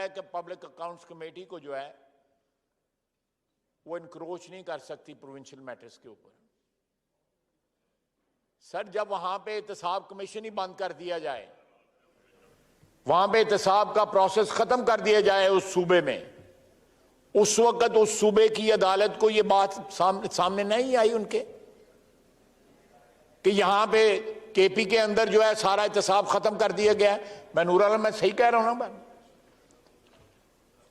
है कि public accounts committee को जो है वो इनक्रोच नहीं कर सकती प्रोविंशियल मैटर्स के ऊपर। सर, जब वहां पे एहतसाब कमीशन ही बंद कर दिया जाए, वहां पे एहतसाब का प्रोसेस खत्म कर दिया जाए उस सूबे में, उस वक्त उस सूबे की अदालत को यह बात सामने नहीं आई उनके कि यहां पे केपी के अंदर जो है सारा एहतसाब खत्म कर दिया गया है। मैं नूर आलम, मैं सही कह रहा हूं ना?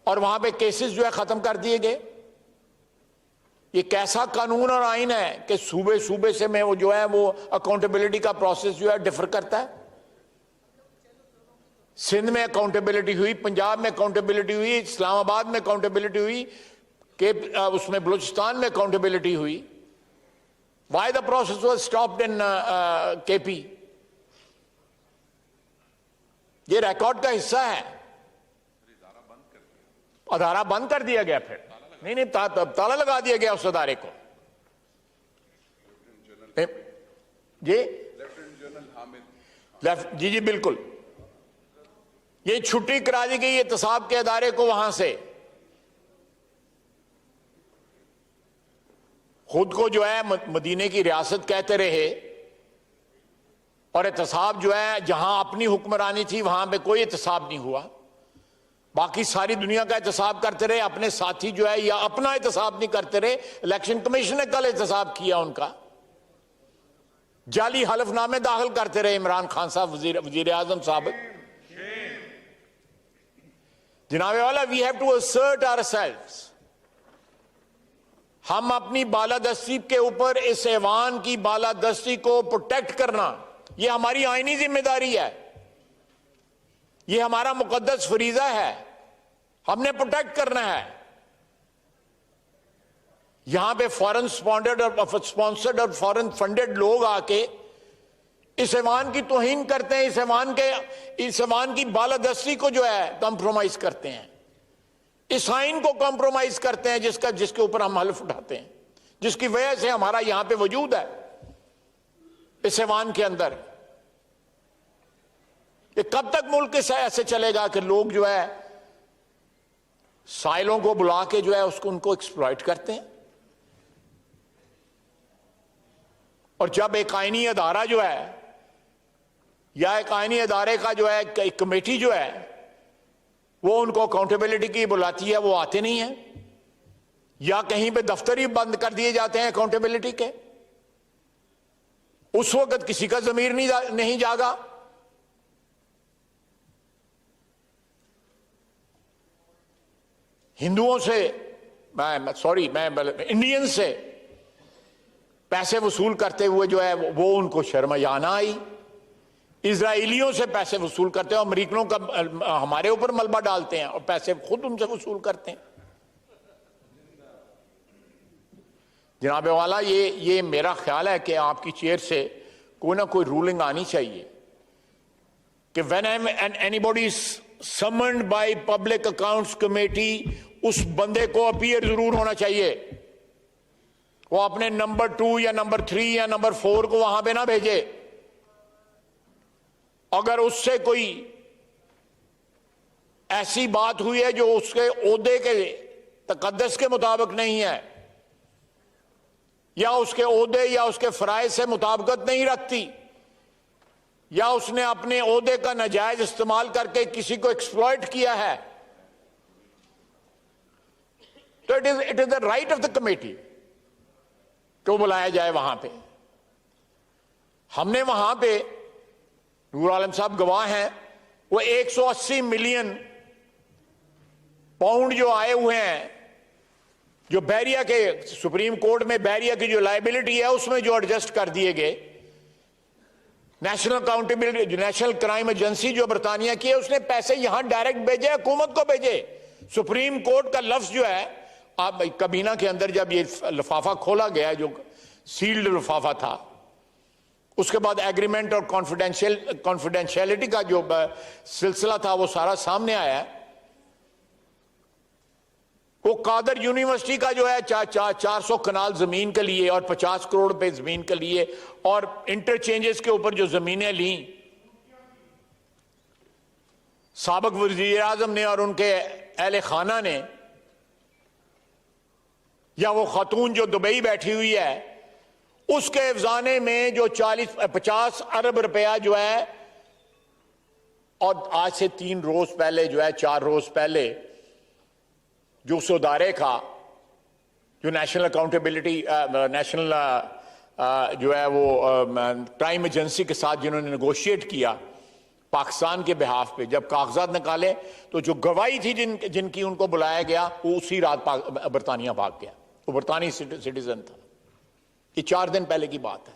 और वहां पे केसेस जो है खत्म कर दिए गए। ये कैसा कानून और आइन है कि सूबे सूबे से में वो जो है वो अकाउंटेबिलिटी का प्रोसेस जो है डिफर करता है। सिंध में अकाउंटेबिलिटी हुई, पंजाब में अकाउंटेबिलिटी हुई, इस्लामाबाद में अकाउंटेबिलिटी हुई, के उसमें बलूचिस्तान में अकाउंटेबिलिटी हुई। Why the process was stopped in KP? ये रिकॉर्ड का हिस्सा है। अदारा बंद कर दिया गया, फिर नहीं ताला लगा दिया गया उस अदारे को। जी जी बिल्कुल, ये छुट्टी करा दी गई एहतसाब के अदारे को वहां से। खुद को जो है मदीने की रियासत कहते रहे और एहतसाब जो है जहां अपनी हुक्मरानी थी वहां पे कोई एहतसाब नहीं हुआ। बाकी सारी दुनिया का एहतसाब करते रहे, अपने साथी जो है या अपना एहतसाब नहीं करते रहे। इलेक्शन कमीशन ने कल एहतसाब किया उनका, जाली हलफनामे दाखिल करते रहे इमरान खान साहब, वजीर आजम साहब। जनाबे वाला, we have to assert ourselves. हम अपनी बालादस्ती के ऊपर इस ऐवान की बालादस्ती को प्रोटेक्ट करना, यह हमारी आईनी जिम्मेदारी है, यह हमारा मुकद्दस फरीजा है, हमने प्रोटेक्ट करना है। यहां पे फॉरेन स्पॉन्सर्ड और फॉरेन फंडेड लोग आके इस ऐवान की तौहीन करते हैं, इस ऐवान की बालादस्ती को जो है कॉम्प्रोमाइज करते हैं, इस आइन को कॉम्प्रोमाइज करते हैं जिसके ऊपर हम हल्फ उठाते हैं, जिसकी वजह से हमारा यहां पे वजूद है इस ऐवान के अंदर। ये कब तक मुल्क ऐसे चलेगा कि लोग जो है साइलों को बुला के जो है उनको एक्सप्लॉइट करते हैं? और जब एक आईनी अदारा जो है या एक आईनी अदारे का जो है एक कमेटी जो है वो उनको अकाउंटेबिलिटी की बुलाती है, वो आते नहीं है, या कहीं पे दफ्तर ही बंद कर दिए जाते हैं अकाउंटेबिलिटी के, उस वक्त किसी का जमीर नहीं जागा। हिंदुओं से इंडियन से पैसे वसूल करते हुए जो है वो उनको शर्मयाना आई। इजराइलियों से पैसे वसूल करते हैं, अमेरिकनों का हमारे ऊपर मलबा डालते हैं और पैसे खुद उनसे वसूल करते हैं। जनाबे वाला, ये मेरा ख्याल है कि आपकी चेयर से कोई ना कोई रूलिंग आनी चाहिए कि when anybody summoned by public accounts committee, उस बंदे को अपीयर जरूर होना चाहिए। वो अपने नंबर 2 या नंबर 3 या नंबर 4 को वहां पे ना भेजे। अगर उससे कोई ऐसी बात हुई है जो उसके ओहदे के तकद्दस के मुताबिक नहीं है, या उसके ओहदे या उसके फराइज से मुताबिकत नहीं रखती, या उसने अपने ओहदे का नाजायज इस्तेमाल करके किसी को एक्सप्लॉइट किया है, तो it is the right of the committee को बुलाया जाए वहां पे। हमने वहां पे, नूर आलम साहब गवाह हैं, वो 180 मिलियन पाउंड जो आए हुए हैं, जो बैरिया के सुप्रीम कोर्ट में बैरिया की जो लायबिलिटी है उसमें जो एडजस्ट कर दिए गए, national accountability, national crime agency जो बरतानिया की है, उसने पैसे यहां डायरेक्ट भेजे, हुकूमत को भेजे। सुप्रीम कोर्ट का लफ्ज जो है, आप कबीना के अंदर जब ये लिफाफा खोला गया, जो सील्ड लिफाफा था, उसके बाद एग्रीमेंट और कॉन्फिडेंशियलिटी का जो सिलसिला था वो सारा सामने आया है। वो कादर यूनिवर्सिटी का जो है 400 कनाल जमीन के लिए और 50 करोड़ रुपए जमीन के लिए और इंटरचेंजेस के ऊपर जो जमीनें ली, साबिक वज़ीर आज़म ने और उनके अहले खाना ने, या वो खातून जो दुबई बैठी हुई है, उसके अफजाने में जो 40-50 अरब रुपया जो है, और आज से 3 रोज पहले जो है, 4 रोज पहले जो उस अदारे का जो नेशनल अकाउंटेबिलिटी नेशनल जो है वो क्राइम एजेंसी के साथ जिन्होंने नेगोशिएट किया पाकिस्तान के बिहाफ पे, जब कागजात निकाले तो जो गवाही थी जिनकी उनको बुलाया गया, वो उसी रात बरतानिया भाग गया। वो बरतानी सिटीजन था। ये 4 दिन पहले की बात है।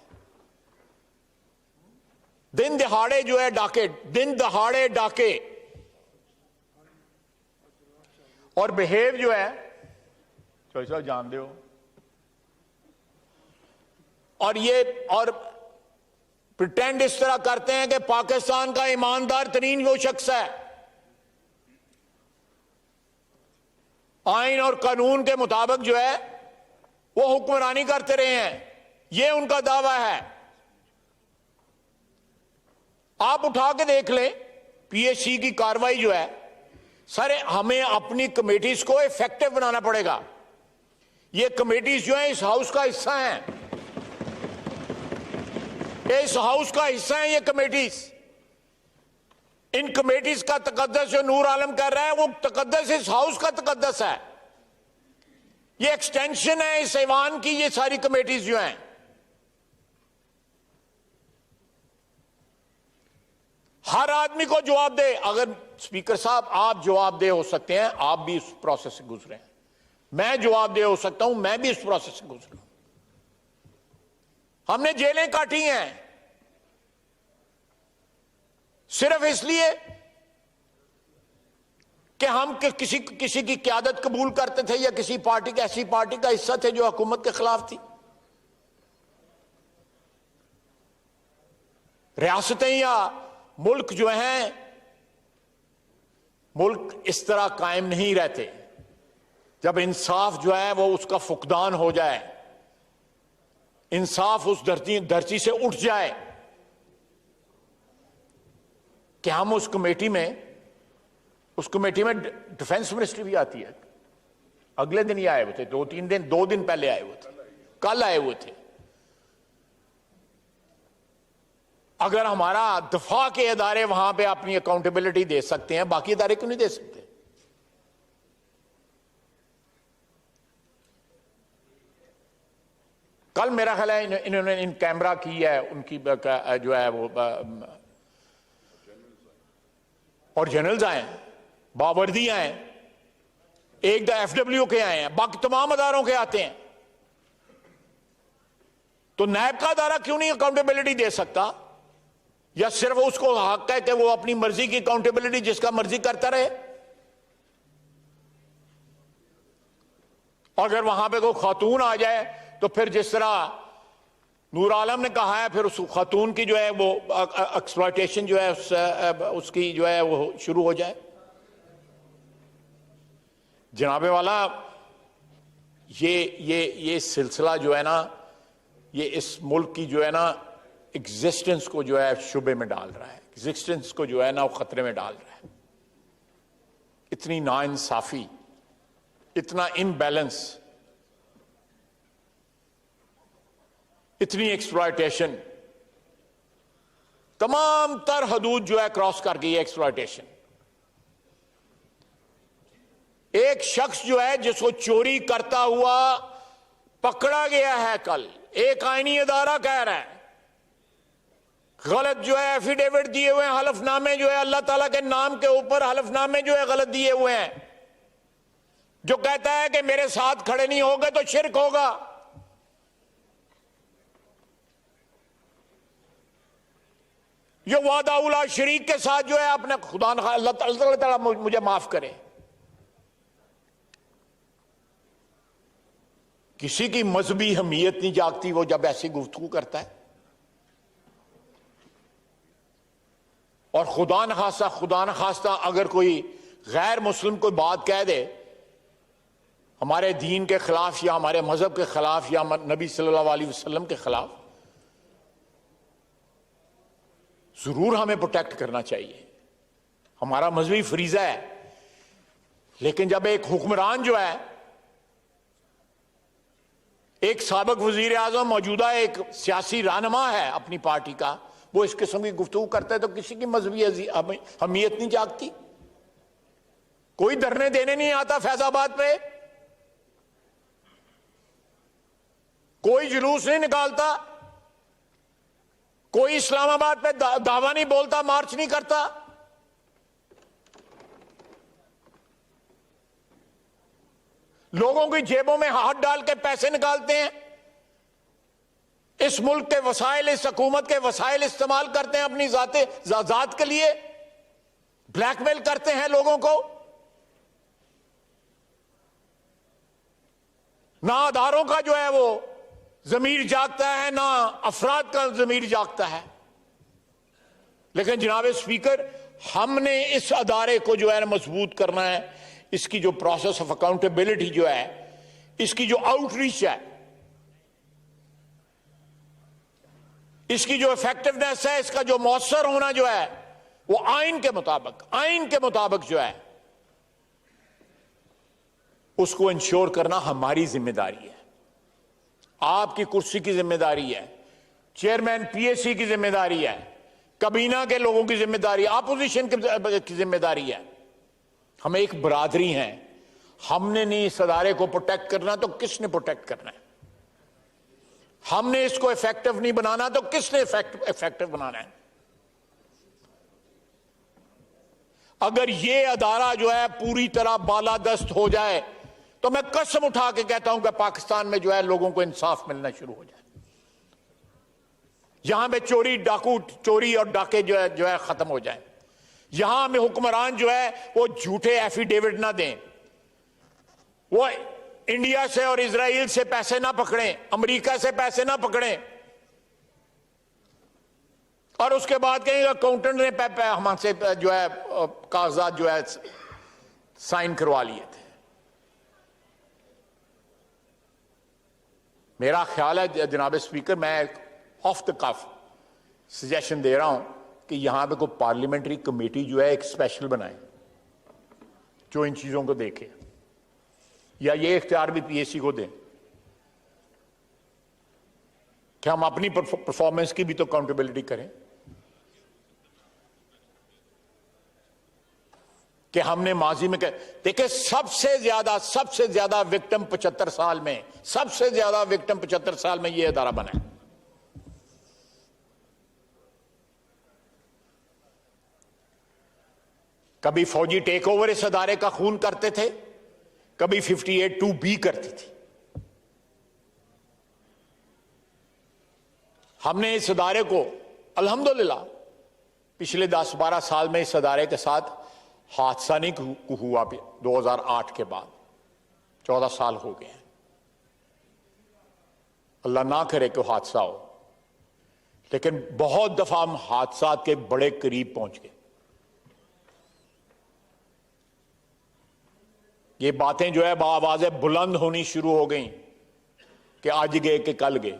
दिन दहाड़े जो है डाके, दिन दहाड़े डाके, और बिहेव जो है चलो जानते हो, और प्रिटेंड इस तरह करते हैं कि पाकिस्तान का ईमानदार तरीन वो शख्स है, आइन और कानून के मुताबिक जो है वो हुक्मरानी करते रहे हैं, ये उनका दावा है। आप उठा के देख लें पीएससी की कार्रवाई जो है। सर, हमें अपनी कमेटीज को इफेक्टिव बनाना पड़ेगा। ये कमेटीज जो है इस हाउस का हिस्सा हैं, इस हाउस का हिस्सा है ये कमेटीज। इन कमेटीज का तकद्दस जो नूर आलम कर रहा है, वो तकद्दस इस हाउस का तकद्दस है। ये एक्सटेंशन है इस ऐवान की, ये सारी कमेटीज जो हैं। हर आदमी को जवाब दे। अगर स्पीकर साहब आप जवाब दे हो सकते हैं, आप भी इस प्रोसेस से गुजरे हैं, मैं जवाब दे हो सकता हूं, मैं भी इस प्रोसेस से गुजरा हूं। हमने जेलें काटी हैं सिर्फ इसलिए कि हम किसी की क़यादत कबूल करते थे, या किसी पार्टी की, ऐसी पार्टी का हिस्सा थे जो हुकूमत के खिलाफ थी। रियासतें या मुल्क जो हैं, मुल्क इस तरह कायम नहीं रहते। जब इंसाफ जो है वो उसका फुकदान हो जाए, इंसाफ उस धरती से उठ जाए, कि हम उस कमेटी में डिफेंस मिनिस्ट्री भी आती है। अगले दिन ही आए हुए थे, 2 दिन पहले आए हुए थे, कल आए हुए थे। अगर हमारा दफा के इदारे वहां पे अपनी अकाउंटेबिलिटी दे सकते हैं, बाकी इदारे क्यों नहीं दे सकते? कल मेरा ख्याल है इन्होंने इन कैमरा की है, उनकी जो है वो, और जनरल्स आए, बावर्दी आए, एक द एफडब्ल्यू के आए हैं, बाकी तमाम अदारों के आते हैं। तो नैब का अदारा क्यों नहीं अकाउंटेबिलिटी दे सकता? या सिर्फ उसको हक है कि वो अपनी मर्जी की अकाउंटेबिलिटी जिसका मर्जी करता रहे? अगर वहां पे कोई खातून आ जाए तो फिर जिस तरह नूर आलम ने कहा है, फिर उस खातून की जो है वो एक्सप्लॉयटेशन जो है उसकी जो है वो शुरू हो जाए। जनाबे वाला, ये सिलसिला जो है ना, ये इस मुल्क की जो है ना एग्जिस्टेंस को जो है शुबे में डाल रहा है, एग्जिस्टेंस को जो है ना वो खतरे में डाल रहा है। इतनी नाइंसाफी, इतना इनबैलेंस, इतनी एक्सप्लॉयटेशन, तमाम तर हदूद जो है क्रॉस कर गई है एक्सप्लॉयटेशन। एक शख्स जो है जिसको चोरी करता हुआ पकड़ा गया है कल, एक आईनी अदारा कह रहा है, गलत जो है एफिडेविट दिए हुए हैं, हलफनामे जो है अल्लाह ताला के नाम के ऊपर हलफनामे जो है गलत दिए हुए हैं, जो कहता है कि मेरे साथ खड़े नहीं होगे तो शिरक होगा। ये वादा उला शरीक के साथ जो है अपने खुदा अल्लाह ताला मुझे माफ करे, किसी की मजहबी हमीयत नहीं जागती वो जब ऐसी गुफ्तगू करता है। और खुदा न खास्ता अगर कोई गैर मुस्लिम कोई बात कह दे हमारे दीन के खिलाफ या हमारे मजहब के खिलाफ या नबी सल्लल्लाहु अलैहि वसल्लम के खिलाफ, जरूर हमें प्रोटेक्ट करना चाहिए। हमारा मजहबी फरीजा है, लेकिन जब एक हुक्मरान जो है, एक साबिक वजीर आजम, मौजूदा एक सियासी रहनुमा है अपनी पार्टी का, वो इस किस्म की गुफ्तगू करता है तो किसी की मजहबी हमीयत नहीं जागती। कोई धरने देने नहीं आता फैजाबाद पे, कोई जुलूस नहीं निकालता, कोई इस्लामाबाद पे दावा नहीं बोलता, मार्च नहीं करता। लोगों की जेबों में हाथ डाल के पैसे निकालते हैं, इस मुल्क के वसाइल, इस हुकूमत के वसाइल इस्तेमाल करते हैं अपनी जात के लिए, ब्लैकमेल करते हैं लोगों को। ना अदारों का जो है वो जमीर जागता है, ना अफराद का जमीर जागता है। लेकिन जनाब स्पीकर, हमने इस अदारे को जो है मजबूत करना है। इसकी जो प्रोसेस ऑफ अकाउंटेबिलिटी जो है, इसकी जो आउटरीच है, इसकी जो इफेक्टिवनेस है, इसका जो मौसर होना जो है, वो आइन के मुताबिक जो है उसको इंश्योर करना हमारी जिम्मेदारी है, आपकी कुर्सी की जिम्मेदारी है, चेयरमैन पीएससी की जिम्मेदारी है, कबीना के लोगों की जिम्मेदारी है, अपोजिशन की जिम्मेदारी है। हम एक बरादरी हैं, हमने नहीं इस अदारे को प्रोटेक्ट करना तो किसने प्रोटेक्ट करना है? हमने इसको इफेक्टिव नहीं बनाना तो किसने इफेक्टिव बनाना है? अगर ये अदारा जो है पूरी तरह बालादस्त हो जाए तो मैं कसम उठा के कहता हूं कि पाकिस्तान में जो है लोगों को इंसाफ मिलना शुरू हो जाए। यहां पे चोरी और डाके जो है खत्म हो जाए। यहां में हुक्मरान जो है वो झूठे एफिडेविट ना दें, वो इंडिया से और इजराइल से पैसे ना पकड़ें, अमेरिका से पैसे ना पकड़ें और उसके बाद कहेंगे अकाउंटेंट ने हमसे जो है कागजात जो है साइन करवा लिए थे। मेरा ख्याल है जनाब स्पीकर, मैं ऑफ द कफ सजेशन दे रहा हूं कि यहां पे कोई पार्लियामेंट्री कमेटी जो है एक स्पेशल बनाए जो इन चीजों को देखे, या ये इख्तियार भी पीएससी को दें कि हम अपनी परफॉर्मेंस की भी तो अकाउंटेबिलिटी करें कि हमने माजी में देखिए सबसे ज्यादा विक्टिम 75 साल में, सबसे ज्यादा विक्टिम 75 साल में यह अदारा बना है। कभी फौजी टेक ओवर इस अदारे का खून करते थे, कभी 58(2)B करती थी। हमने इस अदारे को अल्हम्दुलिल्लाह पिछले 10-12 साल में इस अदारे के साथ हादसा नहीं हुआ। 2008 के बाद 14 साल हो गए हैं, अल्लाह ना करे कि हादसा हो, लेकिन बहुत दफा हम हादसा के बड़े करीब पहुंच गए। ये बातें जो है आवाजें बुलंद होनी शुरू हो गई कि आज गए कि कल गए।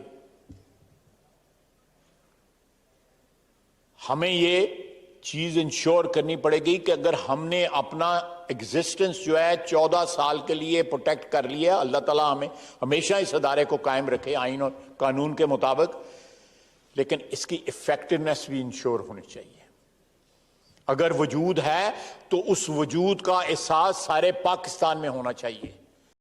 हमें ये चीज इंश्योर करनी पड़ेगी कि अगर हमने अपना एग्जिस्टेंस जो है 14 साल के लिए प्रोटेक्ट कर लिया, अल्लाह ताला हमें हमेशा इस अदारे को कायम रखे आइन और कानून के मुताबिक, लेकिन इसकी इफेक्टिवनेस भी इंश्योर होनी चाहिए। अगर वजूद है तो उस वजूद का एहसास सारे पाकिस्तान में होना चाहिए।